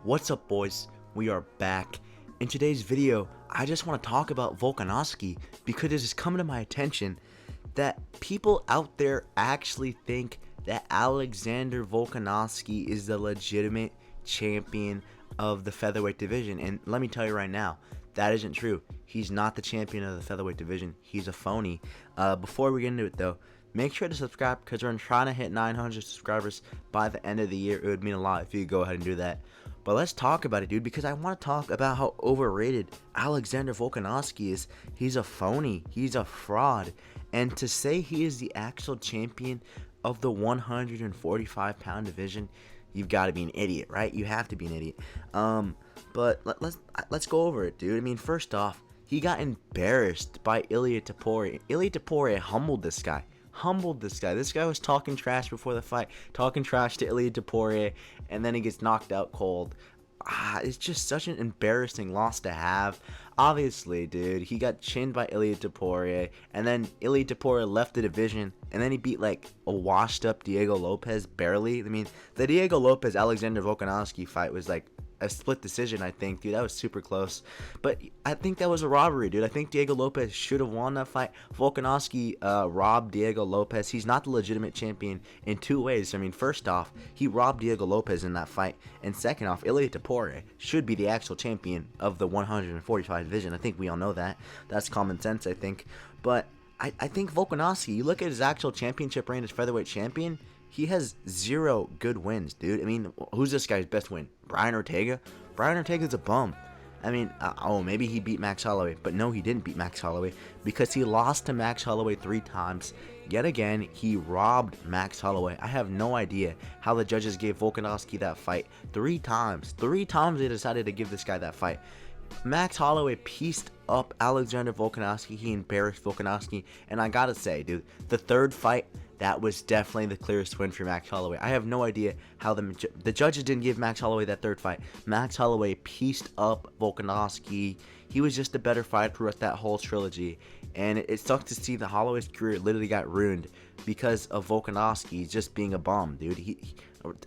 What's up, boys? We are back. In today's video, I just want to talk about Volkanovski because it is coming to my attention that people out there actually think that Alexander Volkanovski is the legitimate champion of the featherweight division. And let me tell you right now, that isn't true. He's not the champion of the featherweight division. He's a phony. Before we get into it, though, make sure to subscribe because we're trying to hit 900 subscribers by the end of the year. It would mean a lot if you could go ahead and do that. But let's talk about it, dude, because I want to talk about how overrated Alexander Volkanovski is. He's a phony. He's a fraud. And to say he is the actual champion of the 145-pound division, you've got to be an idiot, right? You have to be an idiot. But let's go over it, dude. I mean, first off, he got embarrassed by Ilia Topuria. Ilia Topuria humbled this guy. This guy was talking trash before the fight, talking trash to Ilia Topuria, and then he gets knocked out cold. It's just such an embarrassing loss to have. Obviously, dude, he got chinned by Ilia Topuria, and then Ilia Topuria left the division, and then he beat like a washed-up Diego Lopez barely. I mean, the Diego Lopez Alexander Volkanovski fight was like a split decision, I think, dude. That was super close, but I think that was a robbery, dude. I think Diego Lopez should have won that fight. Volkanovski robbed Diego Lopez. He's not the legitimate champion in two ways. I mean, first off, he robbed Diego Lopez in that fight, and second off, Ilia Topuria should be the actual champion of the 145 division. I think we all know that. That's common sense, I think. But I think Volkanovski, you look at his actual championship reign as featherweight champion, he has 0 good wins, dude. I mean, who's this guy's best win? Brian Ortega? Brian Ortega's a bum. I mean, maybe he beat Max Holloway. But no, he didn't beat Max Holloway because he lost to Max Holloway 3 times. Yet again, he robbed Max Holloway. I have no idea how the judges gave Volkanovski that fight 3 times. 3 times they decided to give this guy that fight. Max Holloway pieced up Alexander Volkanovski. He embarrassed Volkanovski. And I gotta say, dude, the third fight, that was definitely the clearest win for Max Holloway. I have no idea how the judges didn't give Max Holloway that third fight. Max Holloway pieced up Volkanovski. He was just a better fighter throughout that whole trilogy. And it sucks to see that Holloway's career literally got ruined because of Volkanovski just being a bum, dude.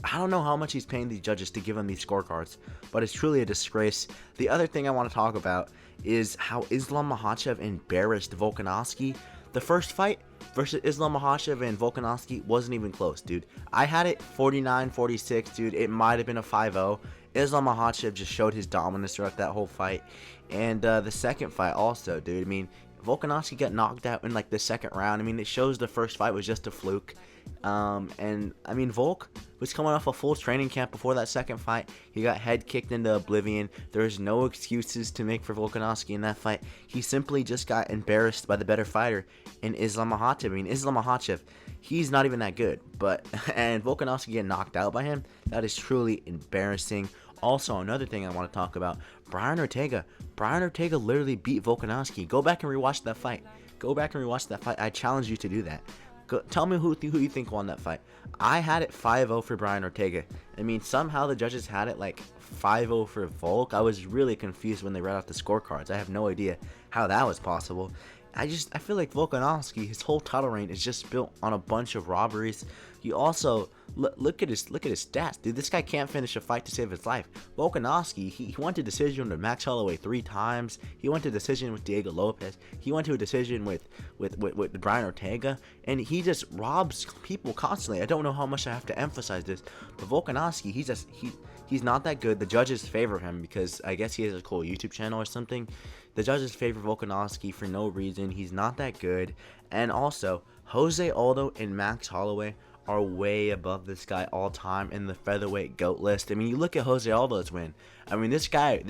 I don't know how much he's paying the judges to give him these scorecards, but it's truly a disgrace. The other thing I want to talk about is how Islam Mahachev embarrassed Volkanovski. The first fight versus Islam Mahachev and Volkanovski wasn't even close, dude. I had it 49-46, dude. It might have been a 5-0. Islam Mahachev just showed his dominance throughout that whole fight. And the second fight also, dude. I mean, Volkanovski got knocked out in like the second round. I mean, it shows the first fight was just a fluke. And I mean, Volk was coming off a full training camp before that second fight. He got head kicked into oblivion. There's no excuses to make for Volkanovski in that fight. He simply just got embarrassed by the better fighter in Islam Mahachev. I mean, Islam Mahachev, he's not even that good. And Volkanovski getting knocked out by him, that is truly embarrassing. Also, another thing I want to talk about, Brian Ortega. Brian Ortega literally beat Volkanovski. Go back and rewatch that fight. I challenge you to do that. Tell me who you think won that fight. I had it 5-0 for Brian Ortega. I mean, somehow the judges had it like 5-0 for Volk. I was really confused when they read out the scorecards. I have no idea how that was possible. I feel like Volkanovski, his whole title reign is just built on a bunch of robberies. You also look at his stats, dude. This guy can't finish a fight to save his life. Volkanovski, he went to decision with Max Holloway 3 times. He went to decision with Diego Lopez. He went to a decision with Brian Ortega, and he just robs people constantly. I don't know how much I have to emphasize this, but Volkanovski, he's not that good. The judges favor him because I guess he has a cool YouTube channel or something. The judges favor Volkanovski for no reason. He's not that good. And also, Jose Aldo and Max Holloway are way above this guy all time in the featherweight GOAT list. I mean, you look at Jose Aldo's win. I mean, this guy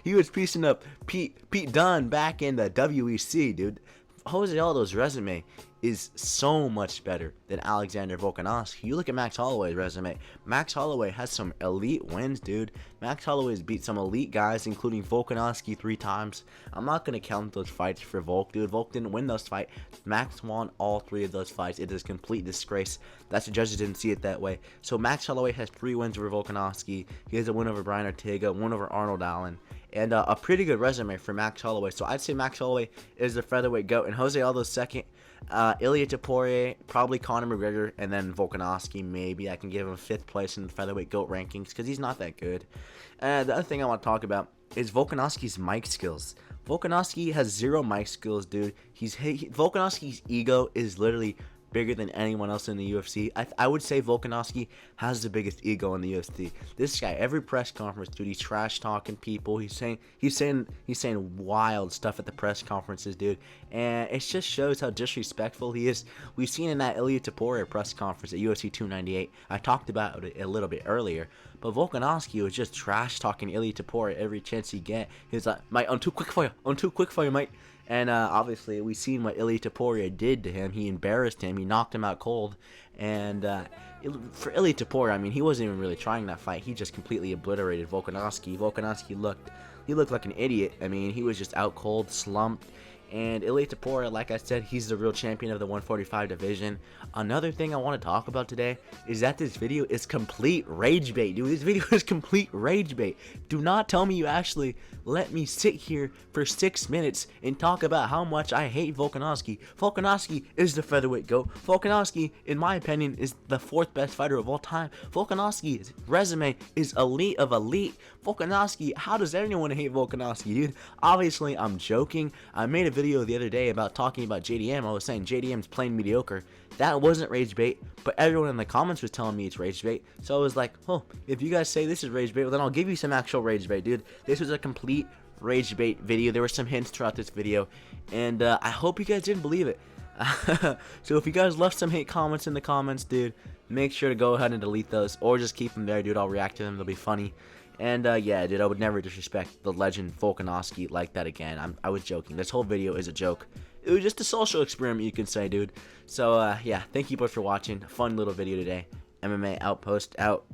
he was piecing up Pete Dunne back in the WEC, dude. Jose Aldo's resume is so much better than Alexander Volkanovski. You look at Max Holloway's resume. Max Holloway has some elite wins, dude. Max Holloway's beat some elite guys, including Volkanovski 3 times. I'm not going to count those fights for Volk, dude. Volk didn't win those fights. Max won all 3 of those fights. It is a complete disgrace. That's the judges didn't see it that way. So Max Holloway has 3 wins over Volkanovski. He has a win over Brian Ortega, one over Arnold Allen, and a pretty good resume for Max Holloway. So I'd say Max Holloway is the featherweight GOAT, and Jose Aldo's second. Ilia Topuria, probably Conor McGregor, and then Volkanovski. Maybe I can give him 5th place in the featherweight GOAT rankings because he's not that good. The other thing I want to talk about is Volkanovski's mic skills. Volkanovski has 0 mic skills, dude. Volkanovski's ego is literally bigger than anyone else in the UFC. I would say Volkanovski has the biggest ego in the UFC. This guy, every press conference, dude, he's trash talking people. He's saying wild stuff at the press conferences, dude, and it just shows how disrespectful he is. We've seen in that Ilia Topuria press conference at UFC 298. I talked about it a little bit earlier, but Volkanovski was just trash talking Ilia Topuria every chance he get. He was like, "Mate, I'm too quick for you. I'm too quick for you, mate." And obviously, we've seen what Ilia Topuria did to him. He embarrassed him. He knocked him out cold. And for Ilia Topuria, I mean, he wasn't even really trying that fight. He just completely obliterated Volkanovski. Volkanovski looked like an idiot. I mean, he was just out cold, slumped. And Ilia Topuria, like I said, he's the real champion of the 145 division. Another thing I want to talk about today is that this video is complete rage bait, dude. This video is complete rage bait. Do not tell me you actually let me sit here for 6 minutes and talk about how much I hate Volkanovski. Volkanovski is the featherweight GOAT. Volkanovski, in my opinion, is the 4th best fighter of all time. Volkanovski's resume is elite of elite. Volkanovski, how does anyone hate Volkanovski, dude? Obviously, I'm joking. I made a video the other day about talking about JDM. I was saying JDM's plain mediocre. That wasn't rage bait, but everyone in the comments was telling me it's rage bait. So I was like, oh, if you guys say this is rage bait, well, then I'll give you some actual rage bait, dude. This was a complete rage bait video. There were some hints throughout this video, and I hope you guys didn't believe it. So if you guys left some hate comments in the comments, dude, make sure to go ahead and delete those, or just keep them there, dude. I'll react to them. They'll be funny. And yeah, dude, I would never disrespect the legend Volkanovski like that again. I was joking. This whole video is a joke. It was just a social experiment, you can say, dude. So yeah, thank you both for watching. Fun little video today. MMA Outpost out.